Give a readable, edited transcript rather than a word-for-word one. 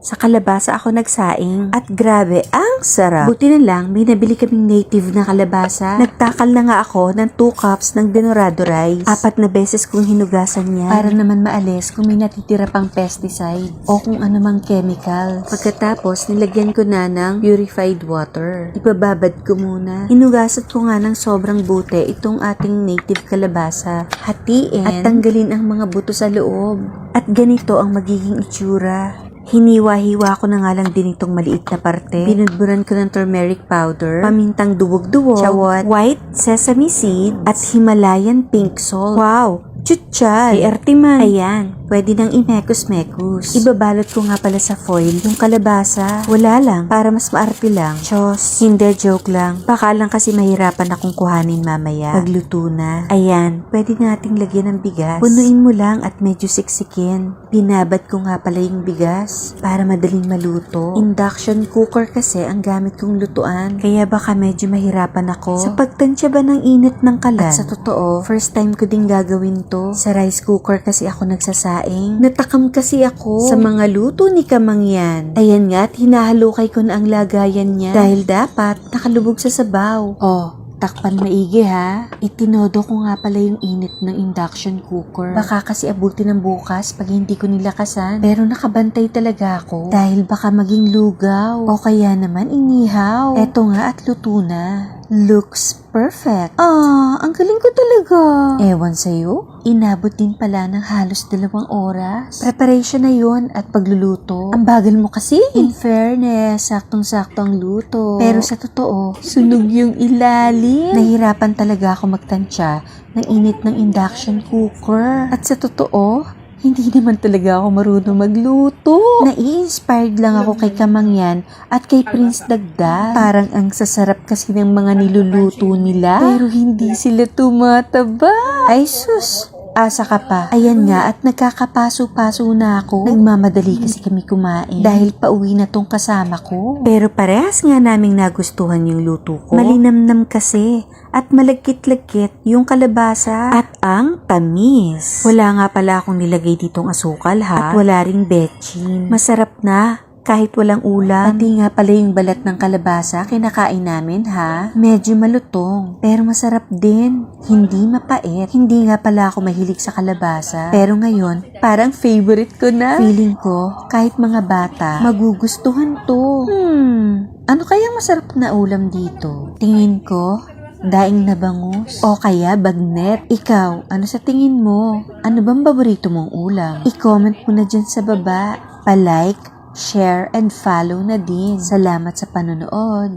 Sa kalabasa ako nagsaing at grabe, ang sarap. Buti na lang, may nabili kaming native na kalabasa. Nagtakal na nga ako ng 2 cups ng denorado rice. 4 na beses kong hinugasan yan para naman maalis kung may natitira pang pesticide o kung anumang chemical. Pagkatapos, nilagyan ko na ng purified water. Ibababad ko muna. Hinugasan ko nga ng sobrang buti itong ating native kalabasa. Hatiin at tanggalin ang mga buto sa loob. At ganito ang magiging itsura. Hiniwa-hiwa ko na nga lang din itong maliit na parte. Binudburan ko ng turmeric powder, pamintang duwog-duwog, shawot, white sesame seed, at Himalayan pink salt. Wow! Chuchay! Artiman. Ayan, pwede nang imekos-mekos. Ibabalot ko nga pala sa foil yung kalabasa. Wala lang, para mas maarte lang. Chos, hindi, joke lang. Baka lang kasi mahirapan akong kuhanin mamaya. Pagluto na. Ayan, pwede nating lagyan ng bigas. Punuin mo lang at medyo siksikin. Binabad ko nga pala yung bigas para madaling maluto. Induction cooker kasi ang gamit kong lutuan. Kaya baka medyo mahirapan ako sa pagtansya ba ng init ng kalan. At sa totoo, first time ko din gagawin to. Sa rice cooker kasi ako nagsasaing. Natakam kasi ako sa mga luto ni Kamangyan. Ayan nga at hinahalukay ko na ang lagayan niya dahil dapat nakalubog sa sabaw. Oh, takpan maigi ha. Itinodo ko nga pala yung init ng induction cooker. Baka kasi abutin ng bukas pag hindi ko nilakasan. Pero nakabantay talaga ako dahil baka maging lugaw o kaya naman inihaw. Eto nga at luto na. Looks perfect. Ang galing ko talaga. Ewan sa'yo, inabot din pala ng halos 2 oras. Preparation na yun at pagluluto. Ang bagal mo kasi. In fairness, saktong-sakto ang luto. Pero sa totoo, sunog yung ilalim. Nahirapan talaga ako magtansya ng init ng induction cooker. At sa totoo, hindi naman talaga ako marunong magluto. Nai-inspired lang ako kay Kamangyan at kay Prince Dagdag. Parang ang sasarap kasi ng mga niluluto nila. Pero hindi sila tumataba. Ay sus! Asa ka pa. Ayan nga at nagkakapaso-paso na ako. Nagmamadali kasi kami kumain dahil pauwi na tong kasama ko. Pero parehas nga naming nagustuhan yung luto ko. Malinamnam kasi at malagkit-lagkit yung kalabasa at ang tamis. Wala nga pala akong nilagay ditong asukal ha. At wala ring betchin. Masarap na. Kahit walang ulam. Pati nga pala yung balat ng kalabasa, kinakain namin ha. Medyo malutong, pero masarap din. Hindi mapait. Hindi nga pala ako mahilig sa kalabasa. Pero ngayon, parang favorite ko na. Feeling ko, kahit mga bata, magugustuhan to. Ano kayang masarap na ulam dito? Tingin ko, daing na bangus o kaya bagnet. Ikaw, ano sa tingin mo? Ano bang paborito mong ulam? I-comment mo na dyan sa baba. Pa-like, share, and follow na din. Salamat sa panonood.